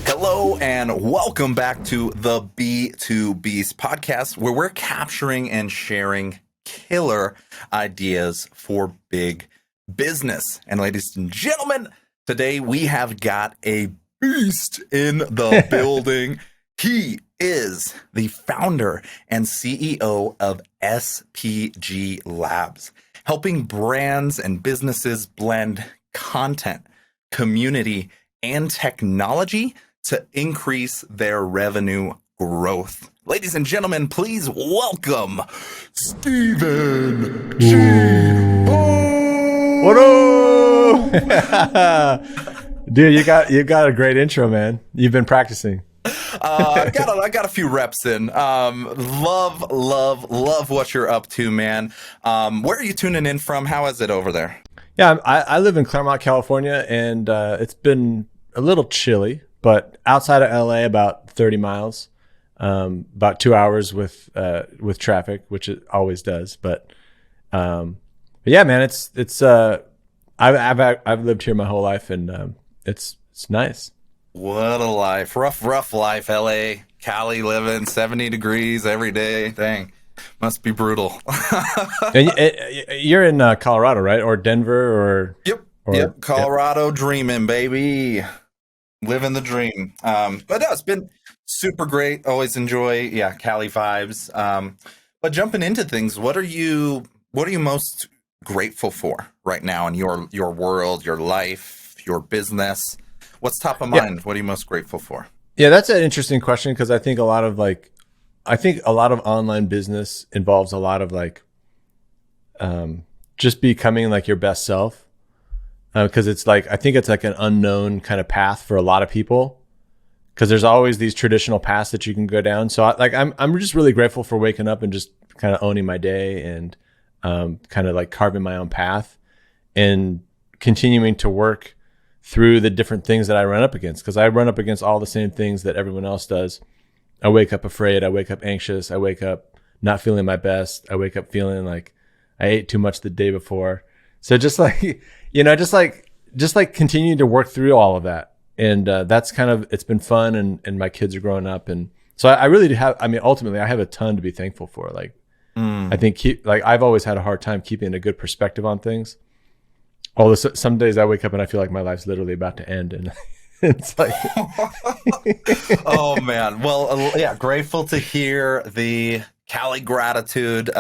Hello and welcome back to the B2Beast podcast, where we're capturing and sharing killer ideas for big business. And ladies and gentlemen, today we have got a beast in the building. He is the founder and CEO of SPG Labs, helping brands and businesses blend content, community, and technology to increase their revenue growth. Ladies and gentlemen, please welcome Stephen G. What up? Dude, you got a great intro, man. You've been practicing. I got a few reps in. Love what you're up to, man. Where are you tuning in from? How is it over there? Yeah, I live in Claremont, California, and it's been a little chilly, but outside of LA, about 30 miles, about 2 hours with traffic, which it always does. But yeah, man, it's I've lived here my whole life, and it's nice. What a life. Rough life. LA, Cali, living 70 degrees every day. Dang. Must be brutal. And you're in Colorado, right? Or Denver or Yep. Colorado dreaming, baby. Living the dream. But no, it's been super great. Always enjoy, Cali vibes. But jumping into things, what are you most grateful for right now in your world, your life, your business? What's top of mind? What are you most grateful for? Yeah, that's an interesting question, because I think a lot of online business involves a lot of just becoming like your best self. Because it's I think it's like an unknown kind of path for a lot of people, because there's always these traditional paths that you can go down. So I'm just really grateful for waking up and just kind of owning my day and kind of like carving my own path and continuing to work through the different things that I run up against, because I run up against all the same things that everyone else does. I wake up afraid. I wake up anxious. I wake up not feeling my best. I wake up feeling like I ate too much the day before. So just continuing to work through all of that. And that's kind of, it's been fun, and my kids are growing up. And so I really do have, ultimately I have a ton to be thankful for. I think I've always had a hard time keeping a good perspective on things. Although some days I wake up and I feel like my life's literally about to end, and it's like, oh man. Well, grateful to hear the Cali gratitude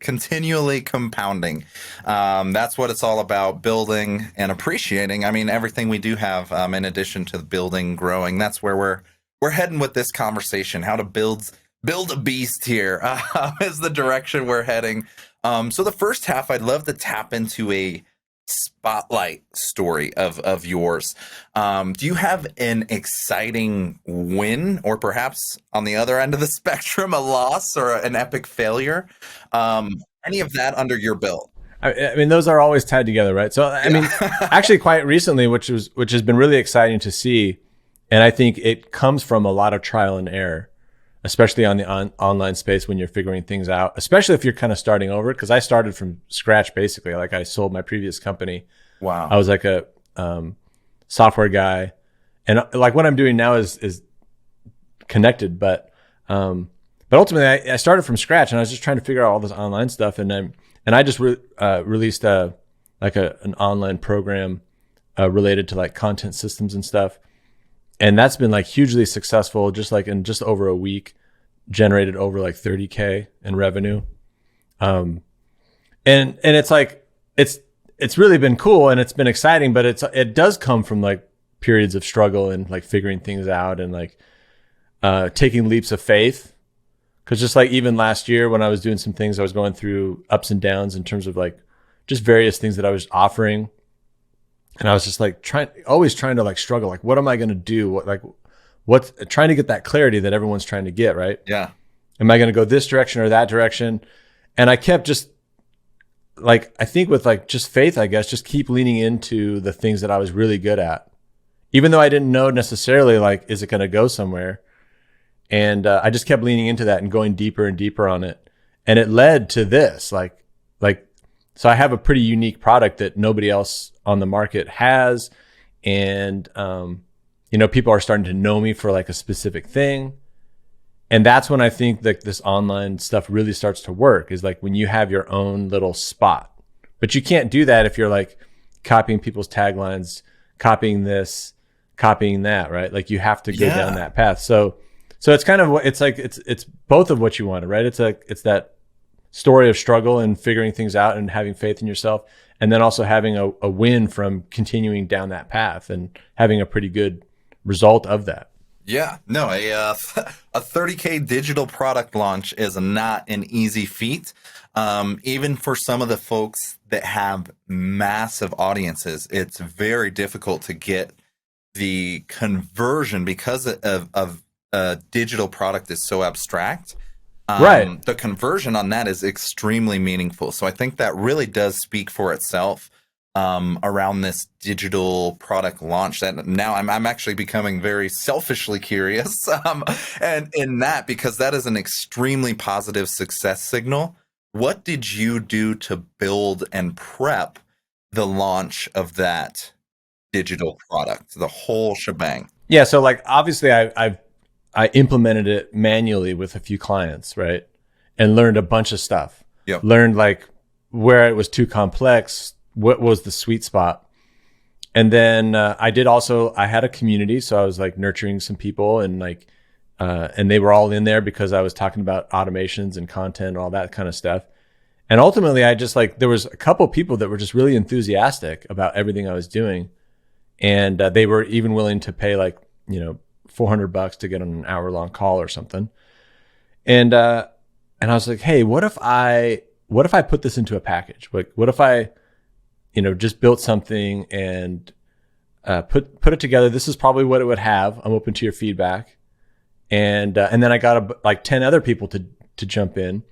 continually compounding. That's what it's all about, building and appreciating. Everything we do have, in addition to building, growing. That's where we're heading with this conversation. How to build a beast here is the direction we're heading. So the first half, I'd love to tap into a spotlight story of yours. Do you have an exciting win, or perhaps on the other end of the spectrum, a loss or an epic failure? Any of that under your belt? Those are always tied together, right? So actually quite recently, which has been really exciting to see, and I think it comes from a lot of trial and error, especially on the online space when you're figuring things out, especially if you're kind of starting over. Because I started from scratch, basically. I sold my previous company. Wow. I was like a software guy, and what I'm doing now is connected, but ultimately I started from scratch, and I was just trying to figure out all this online stuff, and I just released an online program related to content systems and stuff. And that's been hugely successful, just in just over a week, generated over $30K in revenue. And it's it's really been cool, and it's been exciting, but it does come from periods of struggle and figuring things out, and taking leaps of faith. Cause just even last year when I was doing some things, I was going through ups and downs in terms of just various things that I was offering. And I was just always trying to struggle. What am I going to do? What's trying to get that clarity that everyone's trying to get, right? Yeah. Am I going to go this direction or that direction? And I kept just I think with just faith, I guess, just keep leaning into the things that I was really good at, even though I didn't know necessarily is it going to go somewhere? And I just kept leaning into that and going deeper and deeper on it. And it led to this, So I have a pretty unique product that nobody else on the market has. And, people are starting to know me for like a specific thing. And that's when I think that this online stuff really starts to work, is like when you have your own little spot. But you can't do that if you're like copying people's taglines, copying this, copying that, right? Like you have to go down that path. So it's kind of what it's like. It's both of what you wanted, right? It's that story of struggle and figuring things out and having faith in yourself, and then also having a win from continuing down that path and having a pretty good result of that. Yeah, no, a 30K digital product launch is not an easy feat. Even for some of the folks that have massive audiences, it's very difficult to get the conversion because of a digital product is so abstract. Right. The conversion on that is extremely meaningful. So I think that really does speak for itself around this digital product launch. That now I'm actually becoming very selfishly curious, and in that, because that is an extremely positive success signal. What did you do to build and prep the launch of that digital product, the whole shebang? Yeah. So like obviously I implemented it manually with a few clients, right? And learned a bunch of stuff. Yep. Learned like where it was too complex, what was the sweet spot. And then I had a community. So I was like nurturing some people and and they were all in there because I was talking about automations and content and all that kind of stuff. And ultimately I just there was a couple people that were just really enthusiastic about everything I was doing. And they were even willing to pay $400 to get on an hour-long call or something. And I was like, hey, what if I put this into a package? What if I, just built something and put it together? This is probably what it would have. I'm open to your feedback. And then I got 10 other people to jump in,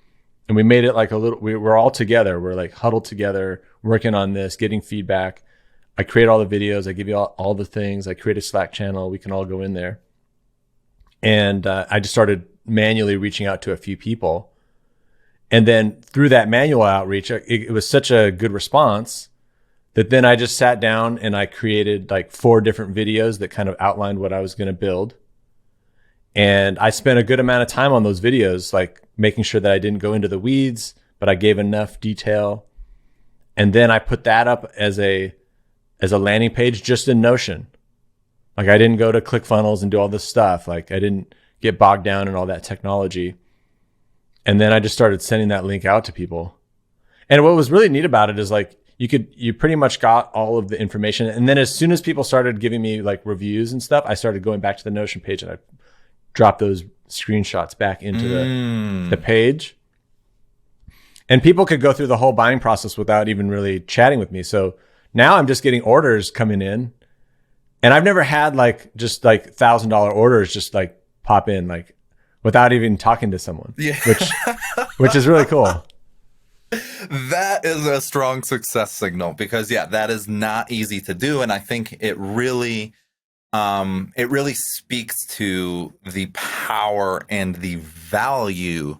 and we made it like we're all together. We're like huddled together, working on this, getting feedback. I create all the videos. I give you all the things. I create a Slack channel. We can all go in there. And I just started manually reaching out to a few people. And then through that manual outreach, it was such a good response that then I just sat down and I created 4 different videos that kind of outlined what I was going to build. And I spent a good amount of time on those videos, making sure that I didn't go into the weeds, but I gave enough detail. And then I put that up as a landing page just in Notion. I didn't go to ClickFunnels and do all this stuff. I didn't get bogged down in all that technology. And then I just started sending that link out to people. And what was really neat about it is you pretty much got all of the information. And then as soon as people started giving me reviews and stuff, I started going back to the Notion page and I dropped those screenshots back into the page. And people could go through the whole buying process without even really chatting with me. So now I'm just getting orders coming in. And I've never had $1,000 orders just pop in without even talking to someone. Yeah. which is really cool. That is a strong success signal because that is not easy to do. And I think it really speaks to the power and the value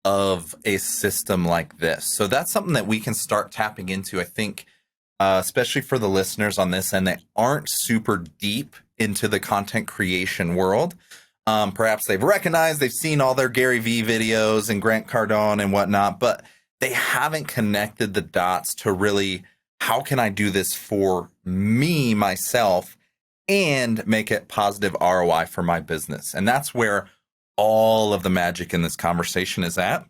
of a system like this. So that's something that we can start tapping into, I think, especially for the listeners on this end that aren't super deep into the content creation world. Perhaps they've seen all their Gary Vee videos and Grant Cardone and whatnot, but they haven't connected the dots to really, how can I do this for me, myself, and make it positive ROI for my business? And that's where all of the magic in this conversation is at.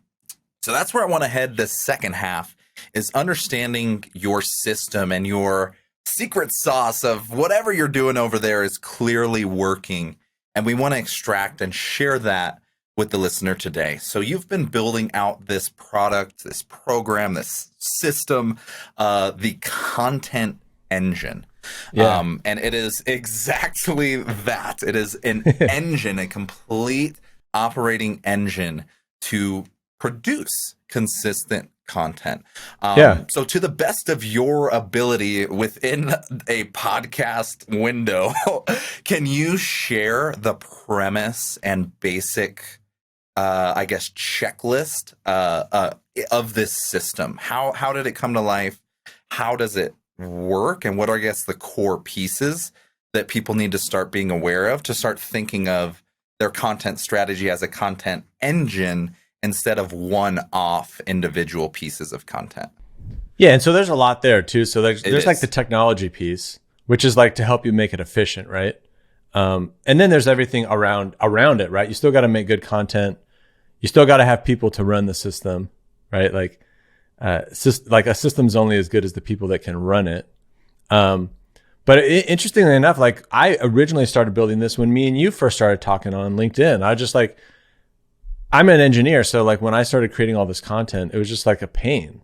So that's where I want to head the second half, is understanding your system and your secret sauce of whatever you're doing over there is clearly working. And we want to extract and share that with the listener today. So you've been building out this product, this program, this system, the content engine. Yeah. And it is exactly that. It is an engine, a complete operating engine to produce consistent content. So to the best of your ability within a podcast window, can you share the premise and basic, checklist of this system? How did it come to life? How does it work? And what are, I guess, the core pieces that people need to start being aware of to start thinking of their content strategy as a content engine instead of one-off individual pieces of content? Yeah, and so there's a lot there too. So there's like the is. technology piece, which is like to help you make it efficient, right? And then there's everything around it, right? You still got to make good content. You still got to have people to run the system, right? Like like a system's only as good as the people that can run it. But interestingly enough, like I originally started building this when me and you first started talking on LinkedIn. I just like, I'm an engineer. So like when I started creating all this content, it was just like a pain.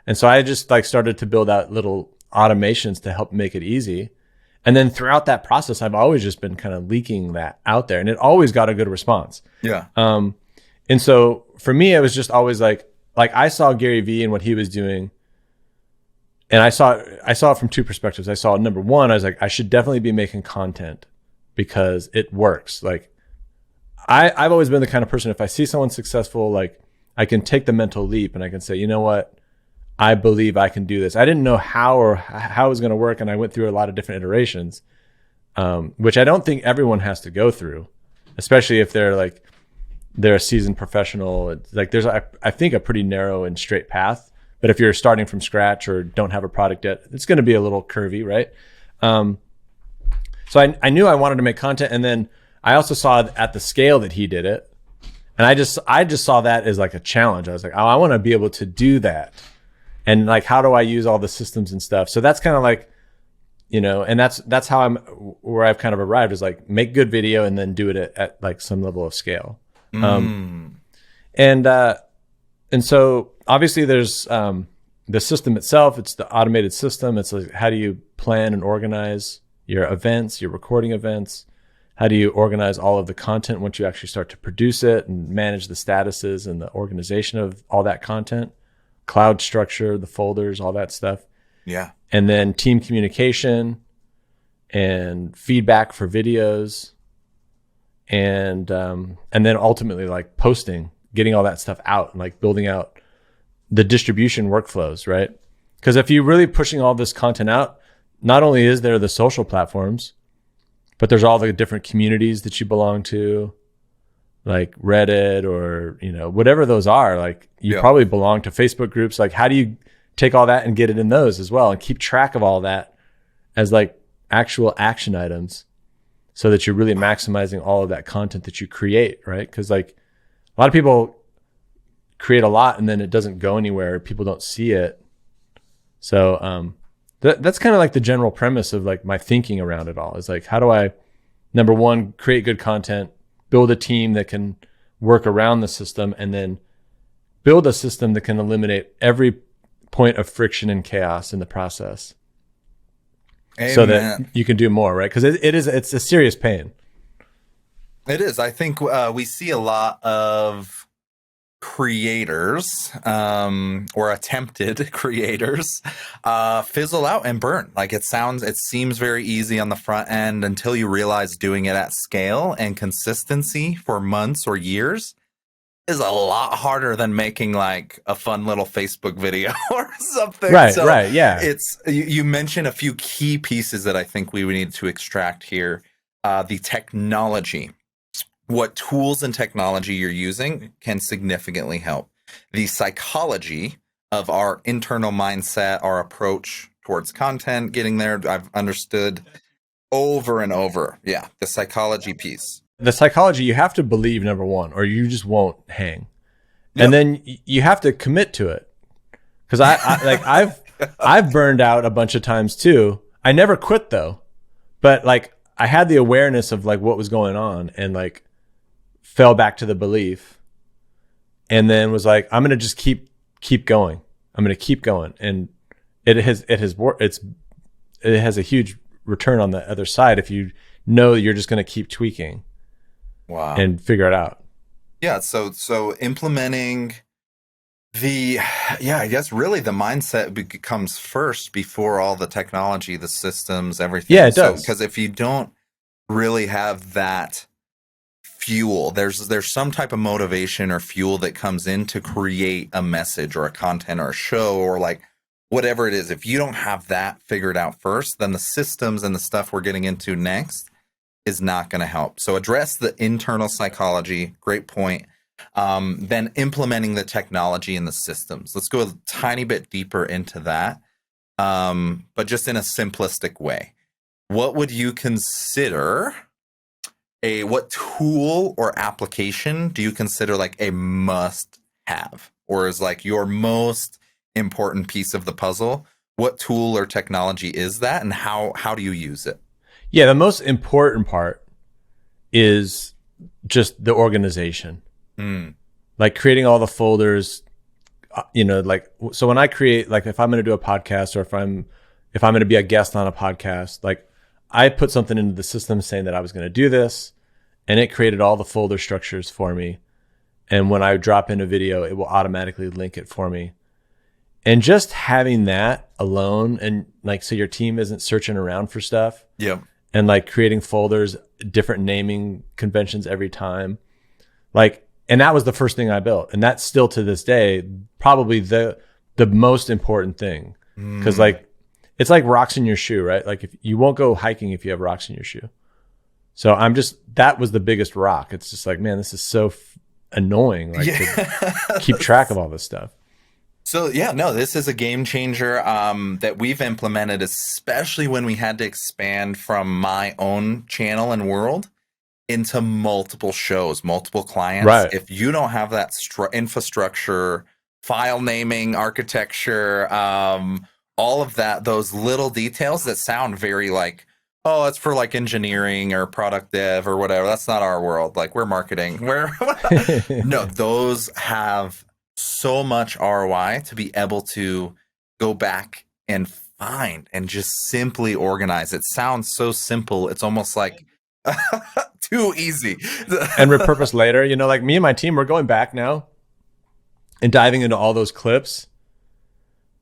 And so I just like started to build out little automations to help make it easy. And then throughout that process, I've always just been kind of leaking that out there, and it always got a good response. Yeah. And so for me, it was just always like I saw Gary Vee and what he was doing, and I saw it from two perspectives. I saw, number one, I was like, I should definitely be making content because it works. Like I've always been the kind of person, if I see someone successful, like I can take the mental leap and I can say, you know what? I believe I can do this. I didn't know how it was going to work, and I went through a lot of different iterations, which I don't think everyone has to go through, especially if they're a seasoned professional. It's like there's, I think, a pretty narrow and straight path. But if you're starting from scratch or don't have a product yet, it's going to be a little curvy, right? So I knew I wanted to make content, and then I also saw at the scale that he did it, and I just saw that as like a challenge. I was like, oh, I want to be able to do that. And like, how do I use all the systems and stuff? So that's kind of like, and that's how where I've kind of arrived, is like make good video and then do it at like some level of scale. And so obviously there's the system itself. It's the automated system. It's like, how do you plan and organize your events, your recording events? How do you organize all of the content once you actually start to produce it and manage the statuses and the organization of all that content? Cloud structure, the folders, all that stuff. Yeah. And then team communication and feedback for videos, and then ultimately like posting, getting all that stuff out, and like building out the distribution workflows, right? Because if you're really pushing all this content out, not only is there the social platforms, but there's all the different communities that you belong to, like Reddit or, whatever those are. Like you probably belong to Facebook groups. Like, how do you take all that and get it in those as well and keep track of all that as like actual action items, so that you're really maximizing all of that content that you create, right? Because like a lot of people create a lot and then it doesn't go anywhere. People don't see it. So that's kind of like the general premise of like my thinking around it all, is like, how do I, number one, create good content, build a team that can work around the system, and then build a system that can eliminate every point of friction and chaos in the process. Amen. So that you can do more, right? Because it's a serious pain. It is. I think we see a lot of creators or attempted creators fizzle out and burn. Like it seems very easy on the front end until you realize doing it at scale and consistency for months or years is a lot harder than making like a fun little Facebook video or something. Right, so right, yeah. It's you mentioned a few key pieces that I think we would need to extract here. The technology. What tools and technology you're using can significantly help. The psychology of our internal mindset, our approach towards content, getting there, I've understood over and over. Yeah, the psychology piece. The psychology, you have to believe, number one, or you just won't hang. Yep. And then you have to commit to it. Because I've burned out a bunch of times too. I never quit though. But like I had the awareness of like what was going on, and like fell back to the belief, and then was like, I'm going to just keep going. I'm going to keep going. And it has a huge return on the other side if you know you're just going to keep tweaking. Wow. And figure it out. Yeah. So implementing I guess really the mindset becomes first before all the technology, the systems, everything. Yeah, it does. Because if you don't really have that fuel. There's some type of motivation or fuel that comes in to create a message or a content or a show or like whatever it is. If you don't have that figured out first, then the systems and the stuff we're getting into next is not going to help. So address the internal psychology. Great point. Then implementing the technology and the systems. Let's go a tiny bit deeper into that, but just in a simplistic way. What would you consider what tool or application do you consider like a must have, or is like your most important piece of the puzzle? What tool or technology is that, and how do you use it? Yeah, the most important part is just the organization. Like creating all the folders, like, so when I create, like if I'm going to do a podcast or if I'm going to be a guest on a podcast, like I put something into the system saying that I was going to do this, and it created all the folder structures for me. And when I drop in a video, it will automatically link it for me. And just having that alone, and like, so your team isn't searching around for stuff. Yeah. And like creating folders, different naming conventions every time. Like, and that was the first thing I built. And that's still to this day, probably the most important thing. Cause like, it's like rocks in your shoe, right? Like if you won't go hiking if you have rocks in your shoe. So that was the biggest rock. It's just like, man, this is so annoying. Like to keep track of all this stuff. So yeah, no, this is a game changer that we've implemented, especially when we had to expand from my own channel and world into multiple shows, multiple clients. Right. If you don't have that infrastructure, file naming, architecture, all of that, those little details that sound very like, oh, it's for like engineering or product dev or whatever. That's not our world. Like we're marketing. No, those have so much ROI to be able to go back and find and just simply organize. It sounds so simple. It's almost like too easy. And repurpose later. Like me and my team, we're going back now and diving into all those clips,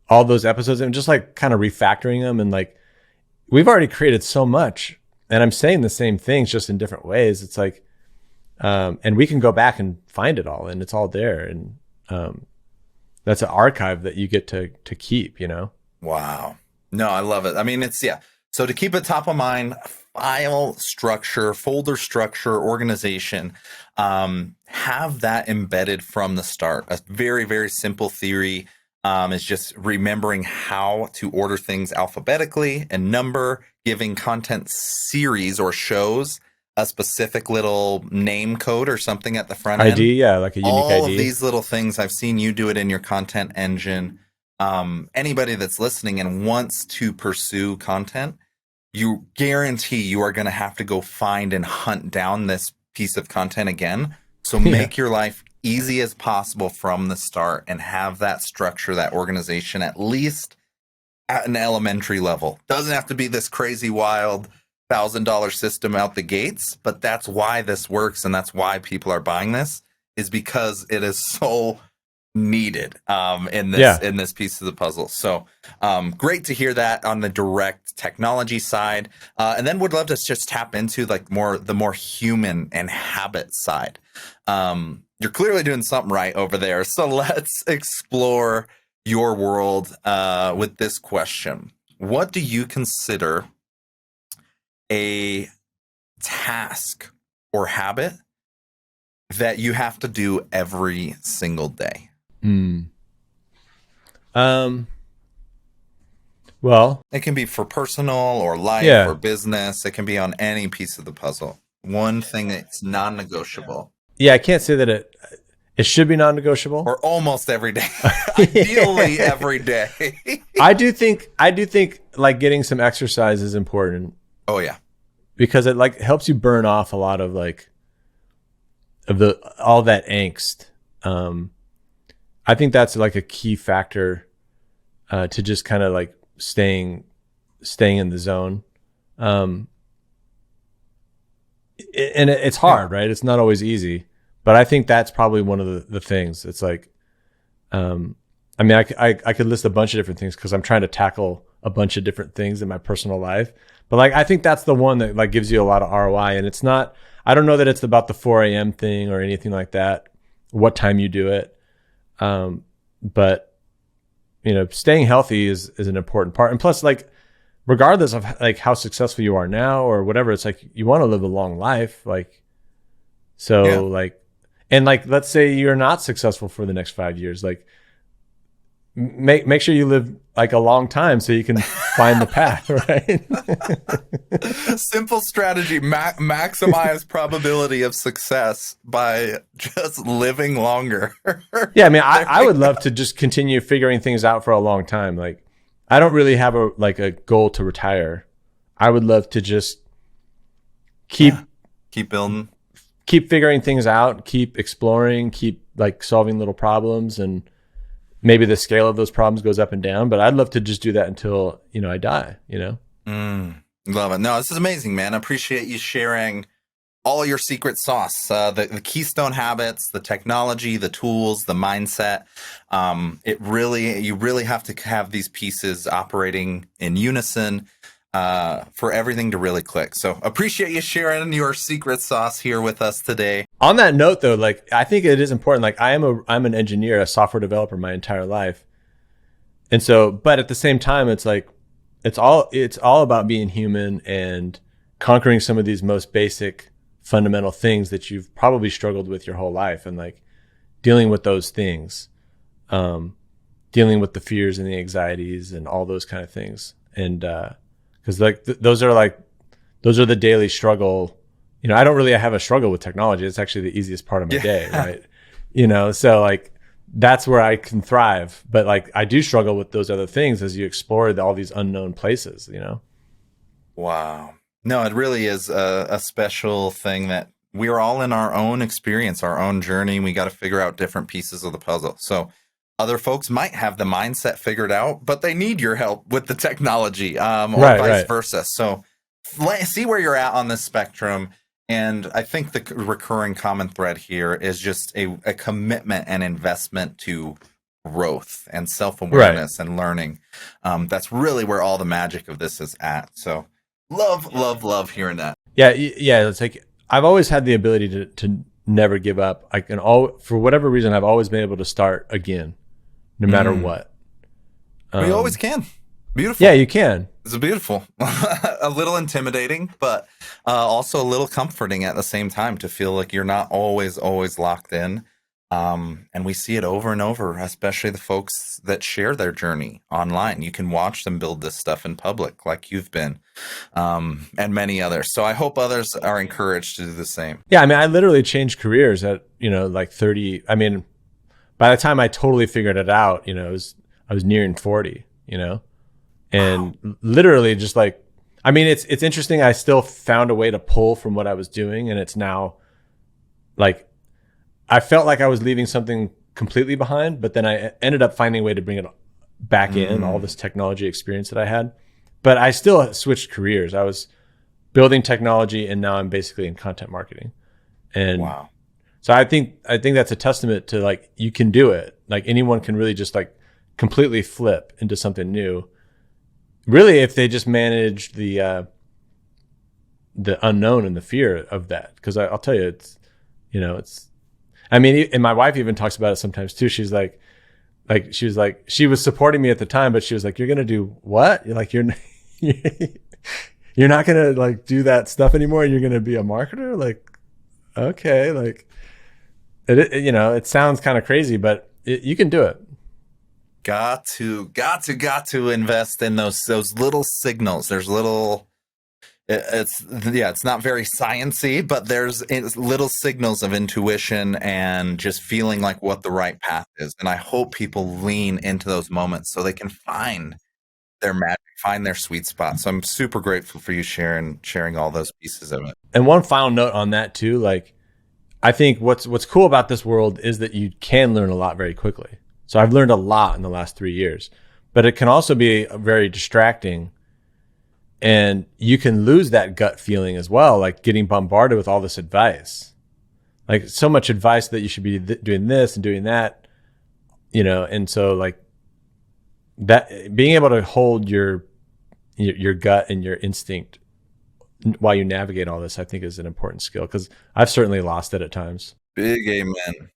all those episodes, and just like kind of refactoring them. And like, we've already created so much, and I'm saying the same things just in different ways. It's like, and we can go back and find it all, and it's all there. And that's an archive that you get to keep, Wow. No, I love it. I mean, so to keep it top of mind, file structure, folder structure, organization, have that embedded from the start. A very, very simple theory is just remembering how to order things alphabetically and number, giving content series or shows a specific little name code or something at the front end. ID, yeah, like a unique ID. All of these little things, I've seen you do it in your content engine. Anybody that's listening and wants to pursue content, you guarantee you are going to have to go find and hunt down this piece of content again. So make your life easy as possible from the start and have that structure, that organization, at least at an elementary level. Doesn't have to be this crazy, wild $1,000 system out the gates, but that's why this works, and that's why people are buying this, is because it is so needed in this piece of the puzzle. So great to hear that on the direct technology side, and then would love to just tap into like the more human and habit side. You're clearly doing something right over there, so let's explore your world with this question. What do you consider a task or habit that you have to do every single day? Well, it can be for personal or life or business. It can be on any piece of the puzzle. One thing that's non-negotiable. Yeah, I can't say that it should be non-negotiable. Or almost every day. Ideally every day. I do think like getting some exercise is important. Oh yeah. Because it like helps you burn off a lot of like all that angst. I think that's like a key factor to just kind of like staying in the zone. And it's hard, right? It's not always easy, but I think that's probably one of the things. It's like, I mean, I could list a bunch of different things because I'm trying to tackle a bunch of different things in my personal life, but like, I think that's the one that like gives you a lot of ROI. And it's not, I don't know that it's about the 4 a.m. thing or anything like that, what time you do it. But staying healthy is an important part. And plus, like, regardless of like how successful you are now or whatever, it's like you want to live a long life. Like, so Yeah. like, and like, let's say you're not successful for the next 5 years, like make sure you live like a long time so you can find the path, right? Simple strategy, maximize probability of success by just living longer. Yeah, I mean, I would love to just continue figuring things out for a long time. Like, I don't really have a goal to retire. I would love to just keep keep building, keep figuring things out, keep exploring, keep like solving little problems, and maybe the scale of those problems goes up and down. But I'd love to just do that until I die. Love it. No, this is amazing, man. I appreciate you sharing all your secret sauce, the keystone habits, the technology, the tools, the mindset. You really have to have these pieces operating in unison for everything to really click. So appreciate you sharing your secret sauce here with us today. On that note, though, like, I think it is important. Like, I'm an engineer, a software developer my entire life. And so, but at the same time, it's like, it's all about being human and conquering some of these most basic fundamental things that you've probably struggled with your whole life, and like dealing with those things, dealing with the fears and the anxieties and all those kind of things. And because like those are the daily struggle. I don't really have a struggle with technology. It's actually the easiest part of my day, right? So like that's where I can thrive. But like I do struggle with those other things as you explore all these unknown places. Wow. No, it really is a special thing that we're all in our own experience, our own journey. We got to figure out different pieces of the puzzle. So other folks might have the mindset figured out, but they need your help with the technology, or vice versa. So see where you're at on this spectrum. And I think the recurring common thread here is just a commitment and investment to growth and self-awareness and learning. That's really where all the magic of this is at. So love hearing that. Yeah. It's like I've always had the ability to never give up. I can for whatever reason, I've always been able to start again, no matter what. You always can. Beautiful. Yeah, you can. It's beautiful. A little intimidating, but also a little comforting at the same time to feel like you're not always locked in. And we see it over and over, especially the folks that share their journey online. You can watch them build this stuff in public like you've been, and many others. So I hope others are encouraged to do the same. Yeah, I mean, I literally changed careers at, like 30. I mean, by the time I totally figured it out, I was nearing 40, and literally just like, I mean, it's interesting. I still found a way to pull from what I was doing, and it's now like, I felt like I was leaving something completely behind, but then I ended up finding a way to bring it back in, all this technology experience that I had. But I still switched careers. I was building technology, and now I'm basically in content marketing. And wow. So I think that's a testament to like, you can do it. Like anyone can really just like completely flip into something new. Really, if they just manage the unknown and the fear of that. Because I'll tell you, I mean, and my wife even talks about it sometimes too. She's like, she was supporting me at the time, but she was like, "You're gonna do what? You're like, you're not gonna like do that stuff anymore. You're gonna be a marketer." Like, okay, like it sounds kind of crazy, but you can do it. Got to invest in those little signals. There's little. It's not very sciencey, but there's little signals of intuition and just feeling like what the right path is. And I hope people lean into those moments so they can find their magic, find their sweet spot. So I'm super grateful for you sharing all those pieces of it. And one final note on that too, like I think what's cool about this world is that you can learn a lot very quickly. So I've learned a lot in the last 3 years, but it can also be very distracting. And you can lose that gut feeling as well, like getting bombarded with all this advice, like so much advice that you should be doing this and doing that, and so like that, being able to hold your gut and your instinct while you navigate all this, I think is an important skill, because I've certainly lost it at times. Big amen.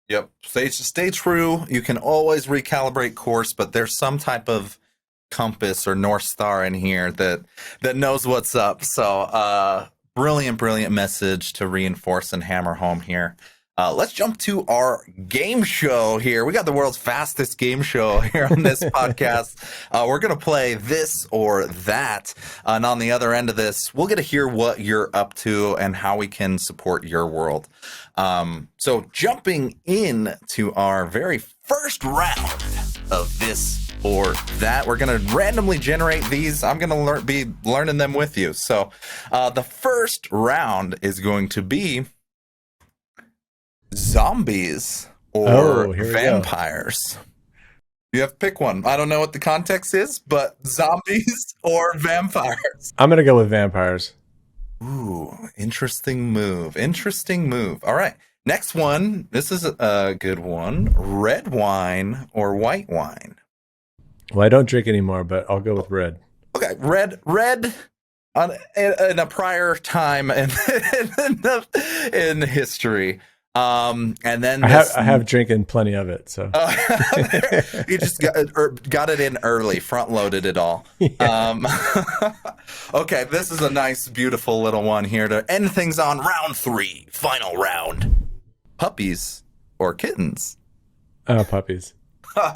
Yep. Stay true. You can always recalibrate course, but there's some type of compass or North Star in here that knows what's up. So brilliant message to reinforce and hammer home here. Let's jump to our game show here. We got the world's fastest game show here on this podcast. We're going to play this or that. And on the other end of this, we'll get to hear what you're up to and how we can support your world. So jumping in to our very first round of this or that, we're going to randomly generate these. I'm going to be learning them with you. So the first round is going to be zombies or vampires. You have to pick one. I don't know what the context is, but zombies or vampires. I'm going to go with vampires. Ooh, interesting move. All right. Next one. This is a good one. Red wine or white wine? Well, I don't drink anymore, but I'll go with red. Okay. Red in a prior time in history. And then I have drinking plenty of it, so you just got it in early, front loaded it all. Yeah. Okay, this is a nice, beautiful little one here to end things on round 3, final round. Puppies or kittens? Puppies.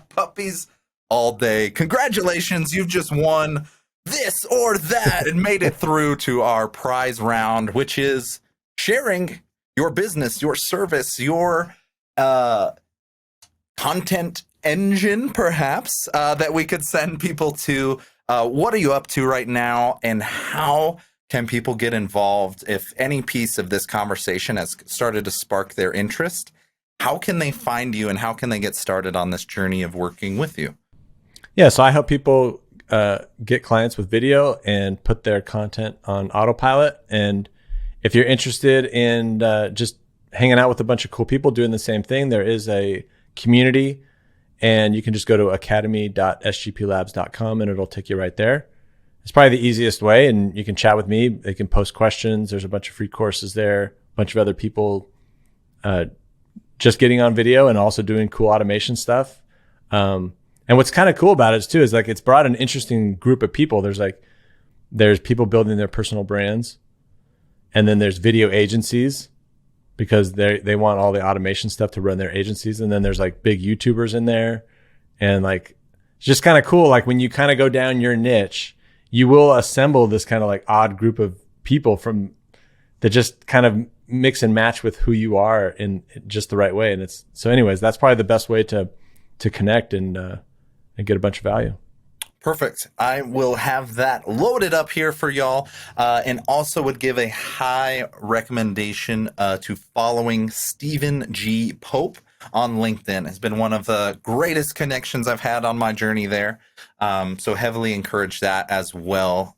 Puppies all day. Congratulations, you've just won this or that and made it through to our prize round, which is sharing your business, your service, your content engine, perhaps, that we could send people to. What are you up to right now, and how can people get involved? If any piece of this conversation has started to spark their interest, how can they find you, and how can they get started on this journey of working with you? Yeah, so I help people get clients with video and put their content on autopilot. And if you're interested in just hanging out with a bunch of cool people doing the same thing, there is a community, and you can just go to academy.sgplabs.com and it'll take you right there. It's probably the easiest way, and you can chat with me. They can post questions. There's a bunch of free courses there, a bunch of other people just getting on video and also doing cool automation stuff. And what's kind of cool about it too is like it's brought an interesting group of people. There's people building their personal brands. And then there's video agencies, because they want all the automation stuff to run their agencies. And then there's like big YouTubers in there. And like, it's just kind of cool. Like when you kind of go down your niche, you will assemble this kind of like odd group of people that just kind of mix and match with who you are in just the right way. And so anyways, that's probably the best way to connect and get a bunch of value. Perfect. I will have that loaded up here for y'all, and also would give a high recommendation to following Stephen G. Pope on LinkedIn. It's been one of the greatest connections I've had on my journey there. So heavily encourage that as well.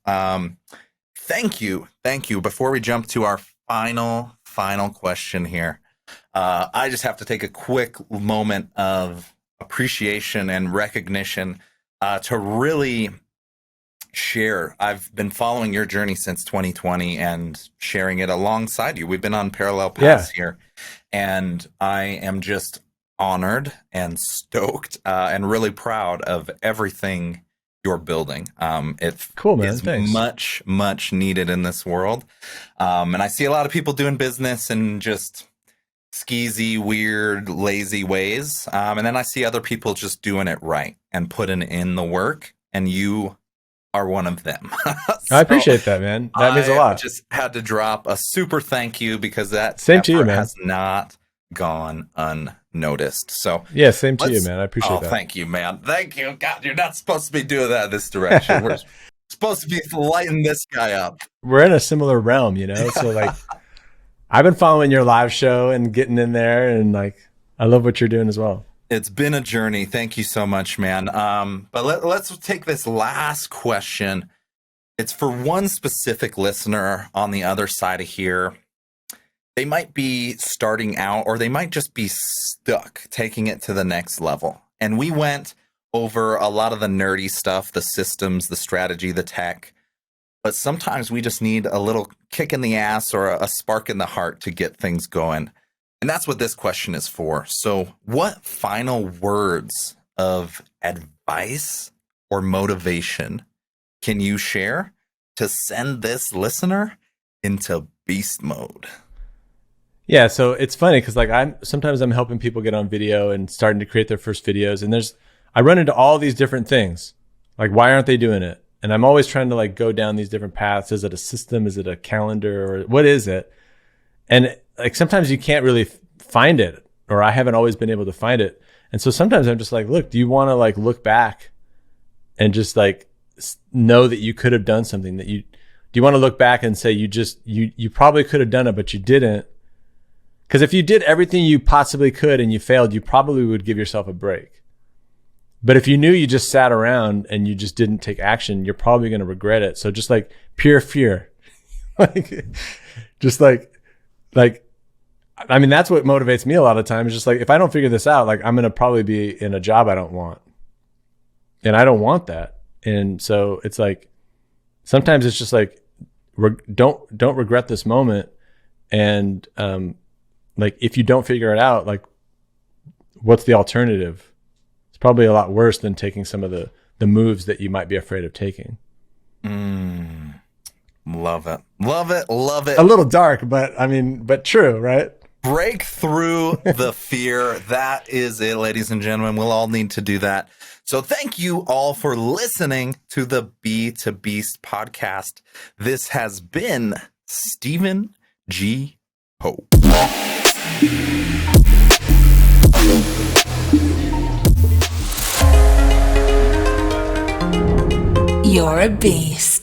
Thank you. Before we jump to our final question here, I just have to take a quick moment of appreciation and recognition to really share. I've been following your journey since 2020 and sharing it alongside you. We've been on parallel paths here, and I am just honored and stoked and really proud of everything you're building. It cool, man. is Thanks. much needed in this world. And I see a lot of people doing business in just skeezy, weird, lazy ways. And then I see other people just doing it right and putting in the work, and you are one of them. So I appreciate that, man. That means a lot. I just had to drop a super thank you, because that same to you, man, has not gone unnoticed. So yeah, same to you, man. I appreciate that. Thank you, man. Thank you. God, you're not supposed to be doing that this direction. We're supposed to be lighting this guy up. We're in a similar realm, So like, I've been following your live show and getting in there, and like, I love what you're doing as well. It's been a journey. Thank you so much, man. But let's take this last question. It's for one specific listener on the other side of here. They might be starting out, or they might just be stuck taking it to the next level. And we went over a lot of the nerdy stuff, the systems, the strategy, the tech. but sometimes we just need a little kick in the ass or a spark in the heart to get things going. And that's what this question is for. So, what final words of advice or motivation can you share to send this listener into beast mode? Yeah, so it's funny because like sometimes I'm helping people get on video and starting to create their first videos, and I run into all these different things. Like, why aren't they doing it? And I'm always trying to like go down these different paths. Is it a system? Is it a calendar? Or what is it? And like sometimes you can't really find it, or I haven't always been able to find it. And so sometimes I'm just like, look, do you want to like look back and just like know that you could have done something do you want to look back and say you probably could have done it, but you didn't? Because if you did everything you possibly could and you failed, you probably would give yourself a break. But if you knew you just sat around and you just didn't take action, you're probably going to regret it. So just like pure fear, like, just like, I mean, that's what motivates me a lot of times. Just like, if I don't figure this out, like I'm going to probably be in a job I don't want. And I don't want that. And so it's like, sometimes it's just like, don't regret this moment. And, like, if you don't figure it out, like, what's the alternative? It's probably a lot worse than taking some of the moves that you might be afraid of taking. Love it. Love it. Love it. A little dark, but true, right? Break through the fear. That is it, ladies and gentlemen. We'll all need to do that. So thank you all for listening to the B to Beast podcast. This has been Stephen G. Pope. You're a beast.